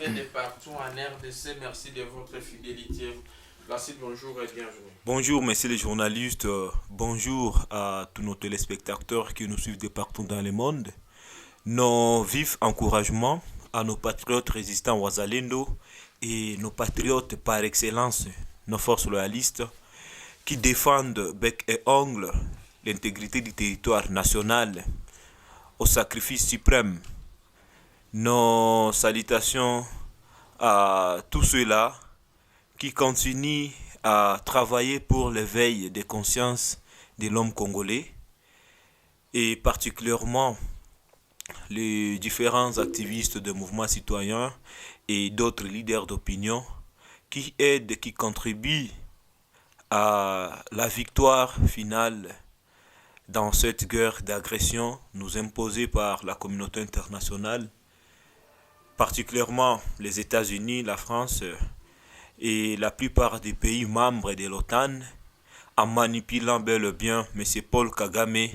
Rwandais de partout en RDC, merci de votre fidélité. Merci, bonjour et bienvenue. Bonjour, messieurs les journalistes. Bonjour à tous nos téléspectateurs qui nous suivent de partout dans le monde. Nos vifs encouragements à nos patriotes résistants Ouazalendo et nos patriotes par excellence, nos forces loyalistes qui défendent bec et ongle l'intégrité du territoire national au sacrifice suprême. Nos salutations à tous ceux-là qui continuent à travailler pour l'éveil des consciences de l'homme congolais et particulièrement les différents activistes de mouvements citoyens et d'autres leaders d'opinion qui aident, qui contribuent à la victoire finale dans cette guerre d'agression nous imposée par la communauté internationale, particulièrement les États-Unis, la France et la plupart des pays membres de l'OTAN, en manipulant bel et bien M. Paul Kagame,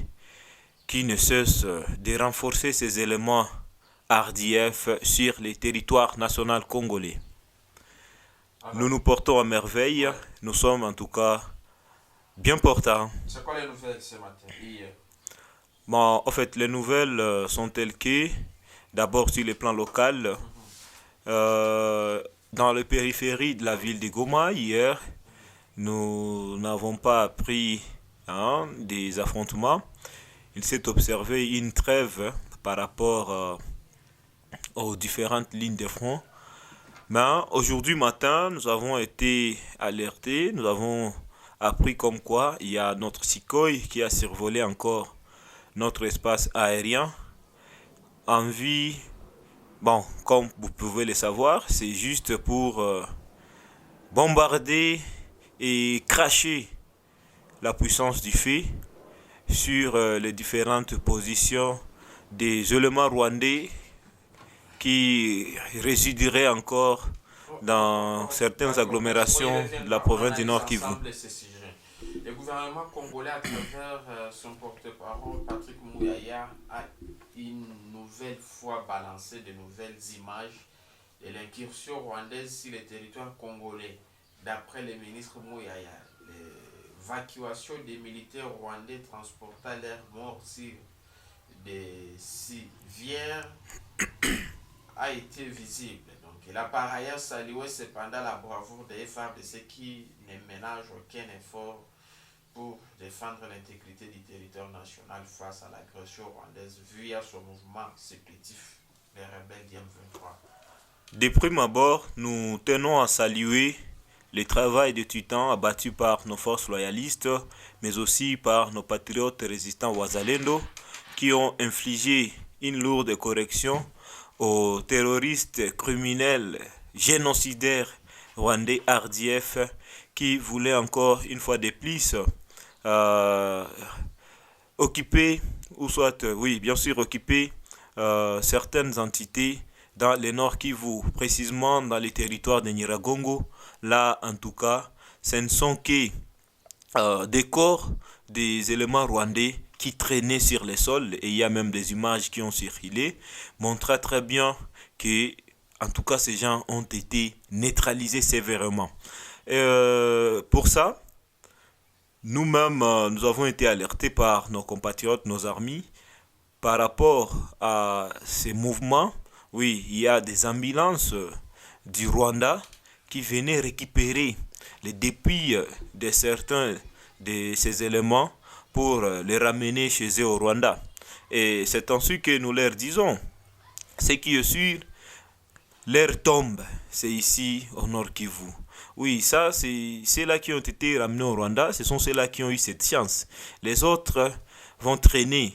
qui ne cesse de renforcer ses éléments RDF sur les territoires nationaux congolais. Nous nous portons à merveille, nous sommes en tout cas bien portants. C'est quoi les nouvelles ce matin? Bon, en fait, les nouvelles sont telles que, d'abord sur le plan local, dans le périphérie de la ville de Goma, hier, nous n'avons pas appris des affrontements. Il s'est observé une trêve par rapport aux différentes lignes de front. Mais aujourd'hui matin, nous avons été alertés, nous avons appris comme quoi il y a notre Sukhoi qui a survolé encore notre espace aérien en vue. Bon, comme vous pouvez le savoir, c'est juste pour bombarder et cracher la puissance du feu sur les différentes positions des éléments rwandais qui résideraient encore dans certaines agglomérations de la province du Nord Kivu. Le gouvernement congolais, à travers son porte-parole, Patrick Mouyaya, a une nouvelle fois balancé de nouvelles images de l'incursion rwandaise sur le territoire congolais. D'après le ministre Mouyaya, l'évacuation des militaires rwandais transportant leurs morts sur des civières a été visible. Donc, il a par ailleurs salué cependant la bravoure des FARDC qui ne ménagent aucun effort pour défendre l'intégrité du territoire national face à l'agression rwandaise via son mouvement supplétif, les rebelles d'M23. De prime abord, nous tenons à saluer le travail de titan abattu par nos forces loyalistes, mais aussi par nos patriotes résistants Ouazalendo, qui ont infligé une lourde correction aux terroristes criminels génocidaires rwandais RDF qui voulaient encore une fois de plus occuper, ou soit, oui, bien sûr, occuper certaines entités dans le Nord Kivu, précisément dans les territoires de Nyiragongo. Là, en tout cas, ce ne sont que des corps des éléments rwandais qui traînaient sur les sols, et il y a même des images qui ont circulé, montrant très bien que, en tout cas, ces gens ont été neutralisés sévèrement. Pour ça, nous-mêmes, nous avons été alertés par nos compatriotes, nos armées, par rapport à ces mouvements. Oui, il y a des ambulances du Rwanda qui venaient récupérer les dépouilles de certains de ces éléments pour les ramener chez eux au Rwanda. Et c'est ainsi que nous leur disons, ce qui est sûr, leur tombe, c'est ici au Nord Kivu. Oui, ça, c'est ceux-là qui ont été ramenés au Rwanda, ce sont ceux-là qui ont eu cette chance. Les autres vont traîner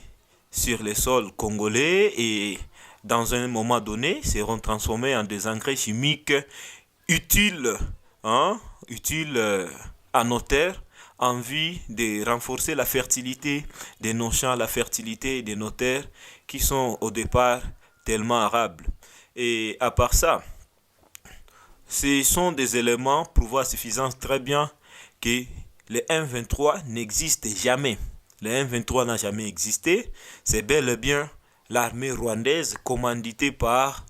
sur les sols congolais et dans un moment donné seront transformés en des engrais chimiques utiles, utiles à nos terres en vue de renforcer la fertilité de nos champs, la fertilité de nos terres qui sont au départ tellement arables. Et à part ça, ce sont des éléments prouvant suffisance très bien que le M23 n'existe jamais. Le M23 n'a jamais existé. C'est bel et bien l'armée rwandaise commanditée par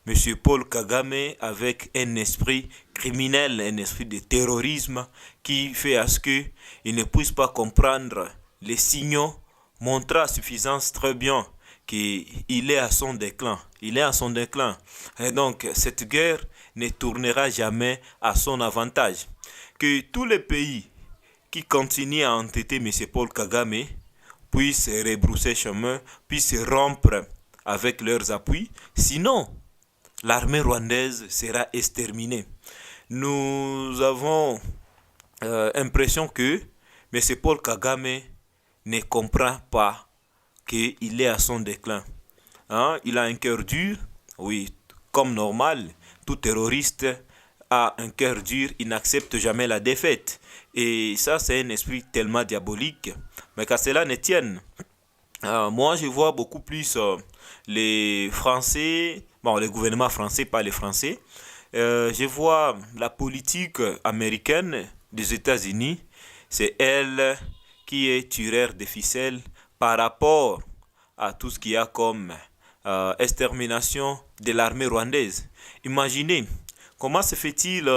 M. Paul Kagame avec un esprit criminel, un esprit de terrorisme qui fait à ce qu'il ne puisse pas comprendre les signaux montrant à suffisance très bien qu'il est à son déclin. Il est à son déclin. Et donc, cette guerre ne tournera jamais à son avantage. Que tous les pays qui continuent à entêter M. Paul Kagame puissent rebrousser chemin, puissent rompre avec leurs appuis. Sinon, l'armée rwandaise sera exterminée. Nous avons l'impression que M. Paul Kagame ne comprend pas qu'il est à son déclin. Hein? Il a un cœur dur, oui, comme normal. Tout terroriste a un cœur dur, il n'accepte jamais la défaite. Et ça, c'est un esprit tellement diabolique. Mais qu'à cela ne tienne, moi, je vois beaucoup plus les Français, bon, le gouvernement français, pas les Français. Je vois la politique américaine des États-Unis, c'est elle qui est tireur de ficelles par rapport à tout ce qu'il y a comme extermination de l'armée rwandaise. Imaginez, comment se fait-il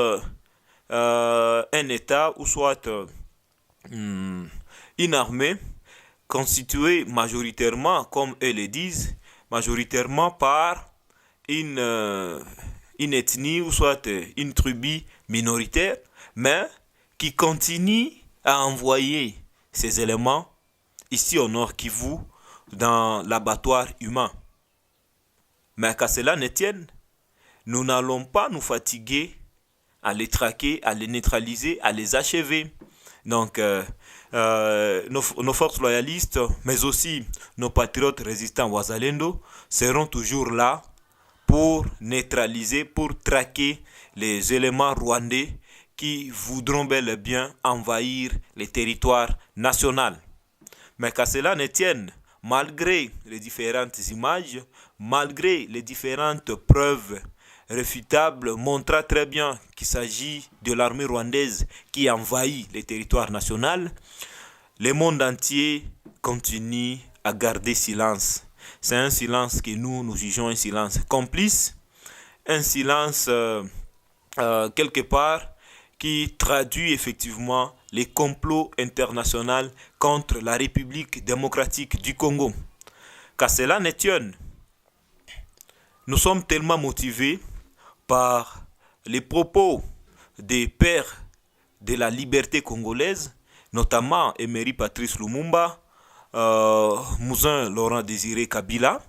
un État ou soit une armée constituée majoritairement, comme eux le disent, majoritairement par une ethnie ou soit une tribu minoritaire, mais qui continue à envoyer ces éléments ici au Nord Kivu dans l'abattoir humain. Mais qu'à cela ne tienne, nous n'allons pas nous fatiguer à les traquer, à les neutraliser, à les achever. Donc, nos forces loyalistes, mais aussi nos patriotes résistants Wazalendo seront toujours là pour neutraliser, pour traquer les éléments rwandais qui voudront bel et bien envahir les territoires nationaux. Mais qu'à cela ne tienne, malgré les différentes images, malgré les différentes preuves réfutables montrant très bien qu'il s'agit de l'armée rwandaise qui envahit les territoires nationaux, le monde entier continue à garder silence. C'est un silence que nous jugeons un silence complice, un silence quelque part qui traduit effectivement les complots internationaux contre la République démocratique du Congo. Qu'à cela ne tienne, nous sommes tellement motivés par les propos des pères de la liberté congolaise, notamment Emery Patrice Lumumba, Mouzin Laurent Désiré Kabila,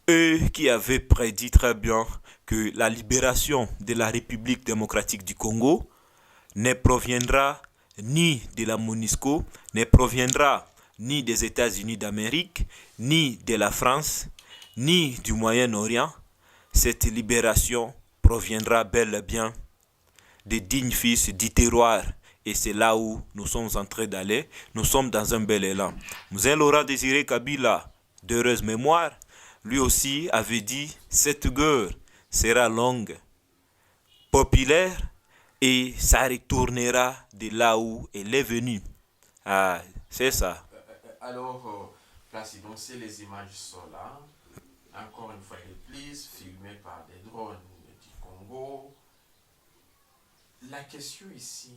eux qui avaient prédit très bien que la libération de la République démocratique du Congo ne proviendra ni de la MONUSCO, ne proviendra ni des États-Unis d'Amérique, ni de la France, ni du Moyen-Orient. Cette libération proviendra bel et bien des dignes fils du terroir. Et c'est là où nous sommes en train d'aller. Nous sommes dans un bel élan. Mouzin Laurent Désiré Kabila, d'heureuse mémoire, lui aussi avait dit « Cette guerre sera longue, populaire, et ça retournera de là où elle est venue. » Ah, c'est ça. Alors, Placidon, c'est les images sont là. Encore une fois de plus, filmées par des drones du Congo. La question ici,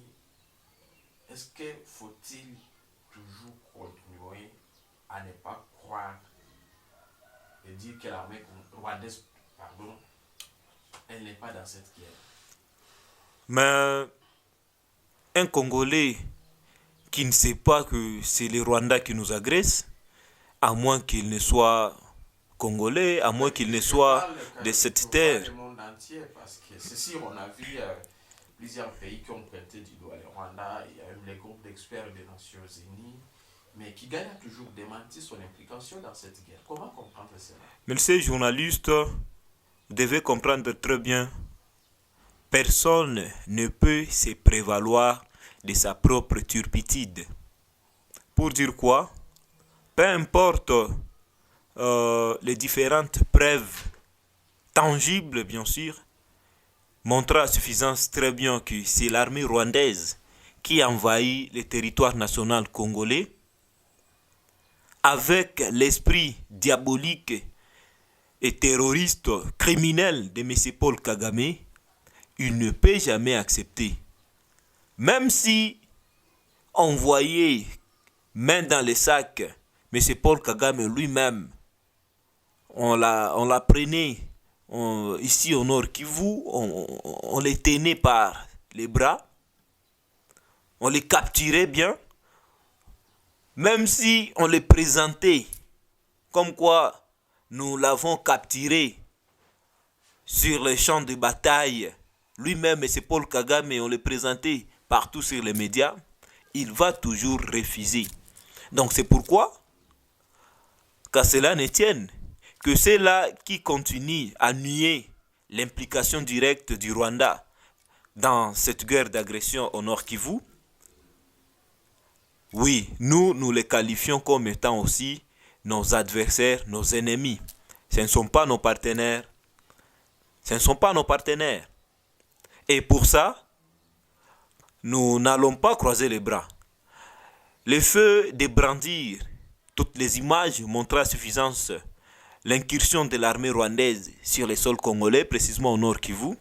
est-ce que faut-il toujours continuer à ne pas croire et dire que l'armée rwandaise, pardon, elle n'est pas dans cette guerre? Mais un Congolais qui ne sait pas que c'est les Rwandais qui nous agressent, à moins qu'il ne soit Congolais, à moins qu'il ne soit de cette terre. Le monde entier, parce que c'est sûr, on a vu plusieurs pays qui ont pointé du doigt le Rwanda, il y a même les groupes d'experts des Nations Unies, mais Kigali a toujours démenti son implication dans cette guerre. Comment comprendre cela? Mais ces journalistes devaient comprendre très bien, personne ne peut se prévaloir de sa propre turpitude. Pour dire quoi? Peu importe les différentes preuves tangibles, bien sûr, montrent à suffisance très bien que c'est l'armée rwandaise qui envahit le territoire national congolais avec l'esprit diabolique et terroriste criminel de M. Paul Kagame, il ne peut jamais accepter. Même si on voyait main dans les sacs M. Paul Kagame lui-même, on la prenait ici au Nord Kivu, on les tenait par les bras, on les capturait bien, même si on les présentait comme quoi nous l'avons capturé sur les champs de bataille, lui-même et c'est Paul Kagame, on le présentait partout sur les médias, il va toujours refuser. Donc c'est pourquoi, qu'à cela ne tienne, que c'est là qui continue à nier l'implication directe du Rwanda dans cette guerre d'agression au Nord Kivu, oui, nous les qualifions comme étant aussi nos adversaires, nos ennemis. Ce ne sont pas nos partenaires. Ce ne sont pas nos partenaires. Et pour ça, nous n'allons pas croiser les bras. Le feu de brandir toutes les images montrent à suffisance l'incursion de l'armée rwandaise sur les sols congolais, précisément au Nord Kivu.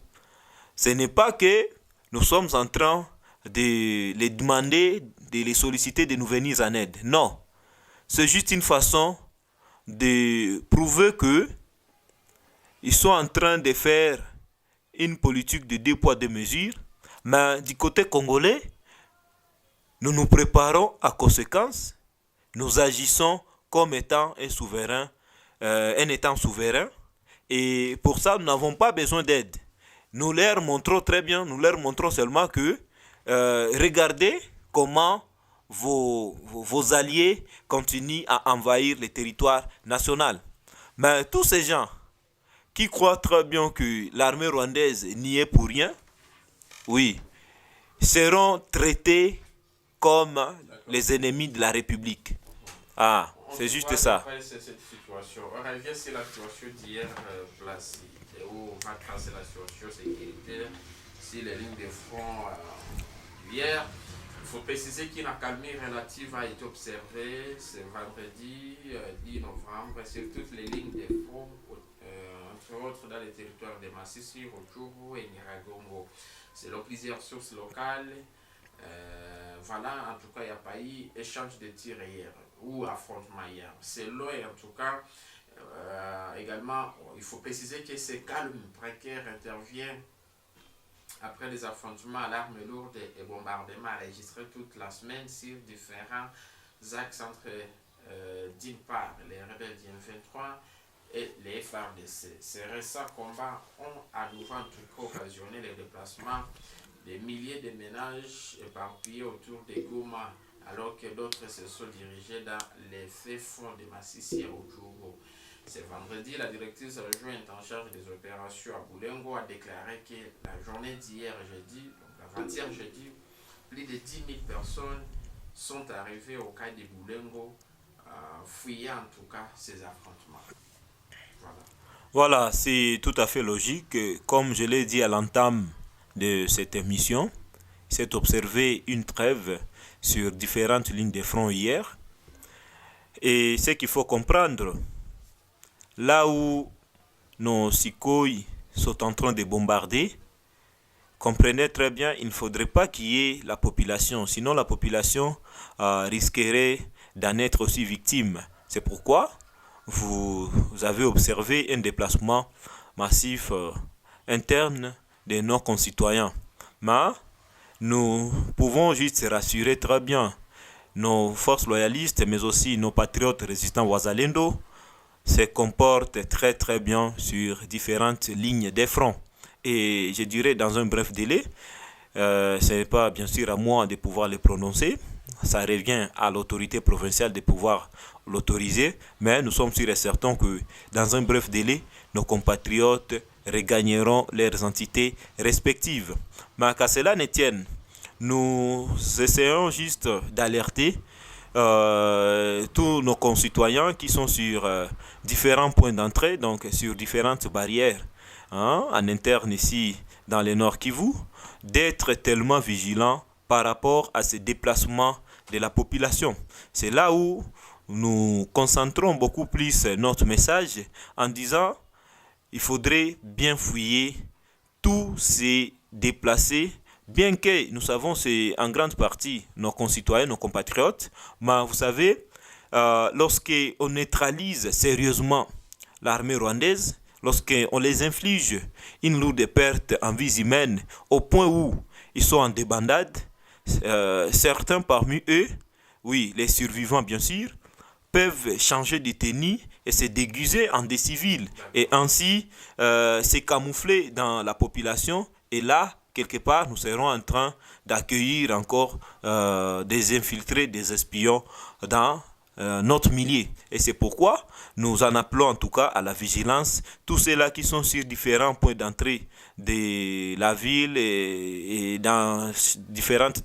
Ce n'est pas que nous sommes en train de les demander, de les solliciter de nous venir en aide. Non. C'est juste une façon de prouver que ils sont en train de faire une politique de 2 poids 2 mesures. Mais du côté congolais, nous nous préparons à conséquence. Nous agissons comme étant un souverain, un État souverain. Et pour ça, nous n'avons pas besoin d'aide. Nous leur montrons très bien, nous leur montrons seulement que regardez comment vos alliés continuent à envahir le territoire national. Mais tous ces gens qui croient très bien que l'armée rwandaise n'y est pour rien, oui, seront traités comme les ennemis de la République. Ah, c'est juste ça. Cette situation. On revient sur la situation d'hier placée, où on va tracer la situation sécuritaire, sur les lignes de front d'hier. Il faut préciser qu'une accalmie relative a été observée ce vendredi 10 novembre sur toutes les lignes de front, entre autres dans les territoires de Massissi, Rutshuru et Nyiragongo. Selon plusieurs sources locales, voilà, en tout cas, il n'y a pas eu échange de tirs hier ou affrontement hier. Selon, en tout cas, également, il faut préciser que ce calme précaire intervient après les affrontements à l'arme lourde et bombardements enregistrés toute la semaine sur différents axes entre, d'une part, les rebelles du M23 et les FARDC. Ces récents combats ont à nouveau en tout cas occasionné les déplacements de milliers de ménages éparpillés autour de Goma, alors que d'autres se sont dirigés dans les fonds de Massissi et Rutshuru. Ce vendredi, la directrice adjointe en charge des opérations à Boulengo a déclaré que la journée d'hier jeudi, donc avant-hier jeudi, plus de 10 000 personnes sont arrivées au cas de Boulengo, fuyant en tout cas ces affrontements. Voilà, c'est tout à fait logique. Comme je l'ai dit à l'entame de cette émission, s'est observé une trêve sur différentes lignes de front hier. Et ce qu'il faut comprendre, là où nos Sukhoi sont en train de bombarder, comprenez très bien, il ne faudrait pas qu'il y ait la population. Sinon, la population risquerait d'en être aussi victime. C'est pourquoi vous avez observé un déplacement massif interne de nos concitoyens. Mais nous pouvons juste rassurer très bien nos forces loyalistes, mais aussi nos patriotes résistants Wazalendo se comportent très très bien sur différentes lignes de front. Et je dirais dans un bref délai, ce n'est pas bien sûr à moi de pouvoir les prononcer, ça revient à l'autorité provinciale de pouvoir l'autoriser, mais nous sommes sûrs et certains que dans un bref délai, nos compatriotes regagneront leurs entités respectives. Mais qu'à cela ne tienne, nous essayons juste d'alerter tous nos concitoyens qui sont sur différents points d'entrée, donc sur différentes barrières en interne ici dans le Nord Kivu, d'être tellement vigilants par rapport à ces déplacements de la population. C'est là où nous concentrons beaucoup plus notre message en disant il faudrait bien fouiller tous ces déplacés, bien que nous savons c'est en grande partie nos concitoyens, nos compatriotes, mais vous savez, lorsqu'on neutralise sérieusement l'armée rwandaise, lorsqu'on les inflige une lourde perte en vies humaines au point où ils sont en débandade, certains parmi eux, oui, les survivants bien sûr, peuvent changer de tenue et se déguiser en des civils et ainsi se camoufler dans la population. Et là, quelque part, nous serons en train d'accueillir encore des infiltrés, des espions dans notre milieu. Et c'est pourquoi nous en appelons en tout cas à la vigilance. Tous ceux-là qui sont sur différents points d'entrée de la ville et dans différentes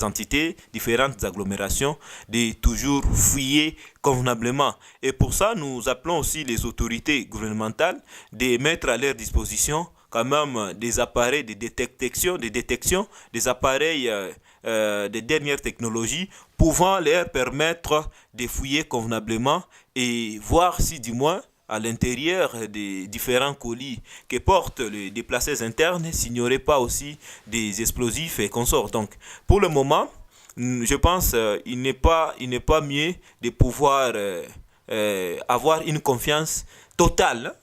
entités, différentes agglomérations, de toujours fouiller convenablement. Et pour ça, nous appelons aussi les autorités gouvernementales de mettre à leur disposition quand même des appareils de détection, des appareils des dernières technologies pouvant leur permettre de fouiller convenablement et voir si du moins à l'intérieur des différents colis que portent les déplacés internes s'il n'y aurait pas aussi des explosifs et consorts. Donc pour le moment, je pense il n'est pas mieux de pouvoir avoir une confiance totale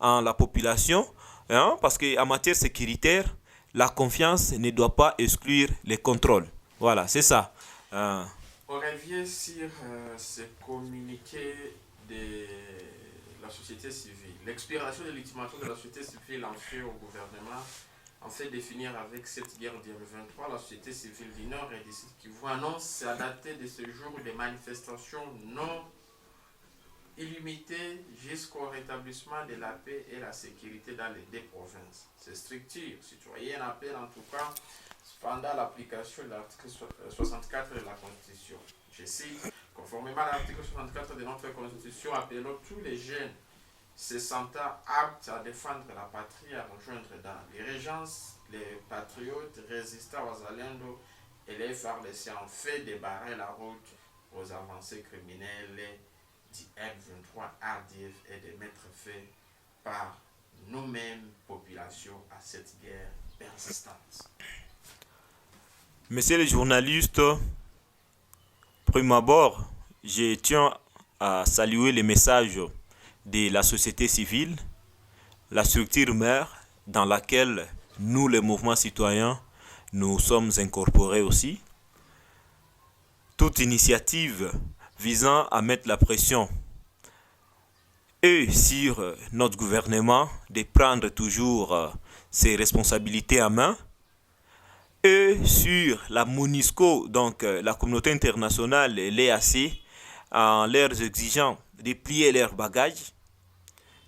en la population, parce qu'en matière sécuritaire, la confiance ne doit pas exclure les contrôles. Voilà, c'est ça. On revient sur ce communiqué de la société civile. L'expiration de l'ultimatum de la société civile lancée au gouvernement en fait définir avec cette guerre 2023, la société civile du Nord et du Sud Kivu annonce à dater de ce jour des manifestations non illimitées jusqu'au rétablissement de la paix et la sécurité dans les deux provinces. Ces structures citoyennes appellent en tout cas pendant l'application de l'article 64 de la Constitution. Je cite, conformément à l'article 64 de notre Constitution, appelons tous les jeunes se sentant aptes à défendre la patrie à rejoindre dans les régences, les patriotes résistants aux Alendo et les FARDC en fait débarrer la route aux avancées criminelles du M23 RDF et de mettre fin par nous-mêmes, population, à cette guerre persistante. Messieurs les journalistes, prime abord, je tiens à saluer les messages de la société civile, la structure mère dans laquelle nous, les mouvements citoyens, nous sommes incorporés aussi. Toute initiative visant à mettre la pression et sur notre gouvernement de prendre toujours ses responsabilités en main, et sur la MONUSCO, donc la communauté internationale et l'EAC, en leur exigeant de plier leurs bagages.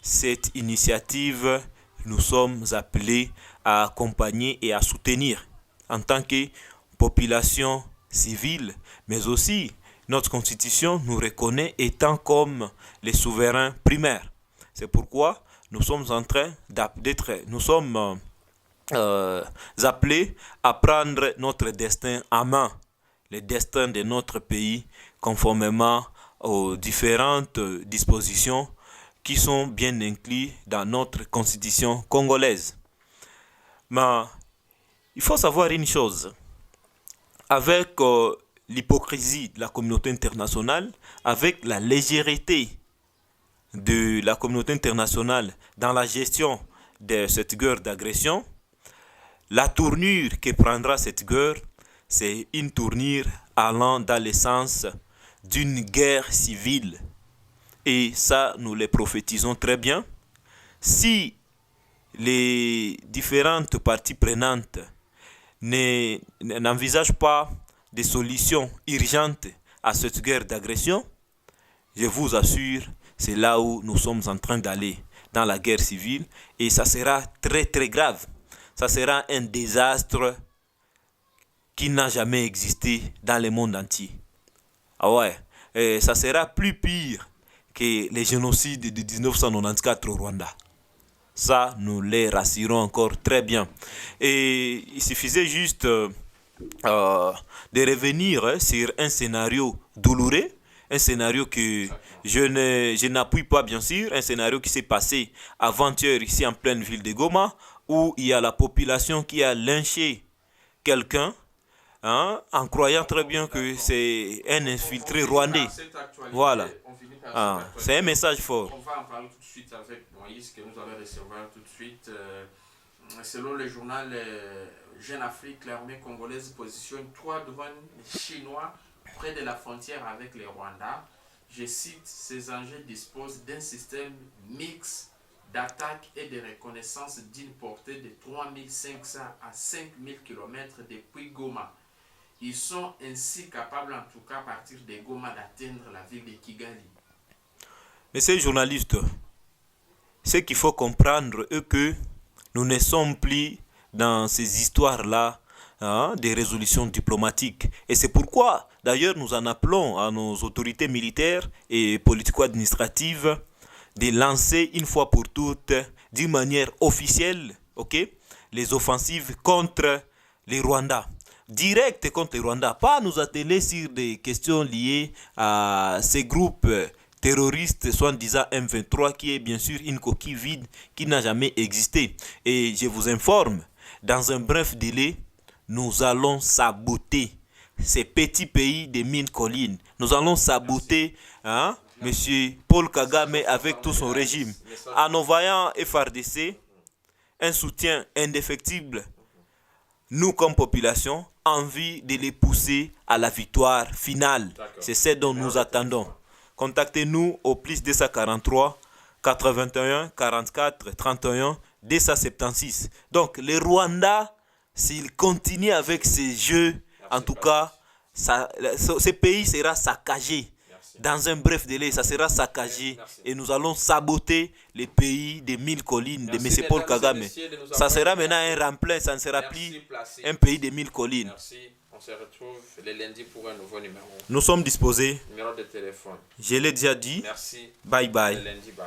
Cette initiative, nous sommes appelés à accompagner et à soutenir en tant que population civile, mais aussi notre constitution nous reconnaît étant comme les souverains primaires. C'est pourquoi nous sommes en train appelés à prendre notre destin en main, le destin de notre pays, conformément aux différentes dispositions qui sont bien incluses dans notre constitution congolaise. Mais il faut savoir une chose, avec l'hypocrisie de la communauté internationale, avec la légèreté de la communauté internationale dans la gestion de cette guerre d'agression, la tournure que prendra cette guerre, c'est une tournure allant dans le sens d'une guerre civile. Et ça, nous le prophétisons très bien. Si les différentes parties prenantes n'envisagent pas des solutions urgentes à cette guerre d'agression, je vous assure, c'est là où nous sommes en train d'aller, dans la guerre civile, et ça sera très très grave. Ça sera un désastre qui n'a jamais existé dans le monde entier. Ah ouais, et ça sera plus pire que les génocides de 1994 au Rwanda. Ça, nous les rassurons encore très bien. Et il suffisait juste de revenir sur un scénario douloureux un scénario que je n'appuie pas, bien sûr, un scénario qui s'est passé avant-hier ici en pleine ville de Goma, où il y a la population qui a lynché quelqu'un, hein, en croyant très bien que c'est un infiltré rwandais. Voilà. C'est un message fort. On va en parler tout de suite avec Moïse, que nous allons recevoir tout de suite. Selon le journal Jeune Afrique, l'armée congolaise positionne 3 drones chinois près de la frontière avec le Rwanda. Je cite, ces engins disposent d'un système mix d'attaque et de reconnaissance d'une portée de 3500 à 5000 km depuis Goma. Ils sont ainsi capables, en tout cas à partir de Goma, d'atteindre la ville de Kigali. Messieurs les journalistes, ce qu'il faut comprendre est que nous ne sommes plus dans ces histoires-là, hein, des résolutions diplomatiques. Et c'est pourquoi, d'ailleurs, nous en appelons à nos autorités militaires et politico-administratives de lancer une fois pour toutes, d'une manière officielle, les offensives contre les Rwandais. Direct contre les Rwandais. Pas nous atteler sur des questions liées à ces groupes terroriste soi-disant M23 qui est bien sûr une coquille vide qui n'a jamais existé. Et je vous informe, dans un bref délai, nous allons saboter ces petits pays des mines collines. Nous allons saboter Monsieur Paul Kagame avec tout son régime. En envoyant FRDC un soutien indéfectible, nous comme population, envie de les pousser à la victoire finale. C'est ce dont nous attendons. Contactez-nous au plus 243 81 44 31 276. Donc, les Rwandais, s'ils continuent avec ces jeux, en tout cas, ce pays sera saccagé. Dans un bref délai, ça sera saccagé et nous allons saboter les pays des 1000 collines de M. Paul Kagame. Ça sera maintenant un remplet, ça ne sera plus un pays des 1000 collines. On se retrouve le lundi pour un nouveau numéro. Nous sommes disposés. Numéro de téléphone. Je l'ai déjà dit. Merci. Bye bye. Le lundi, bye.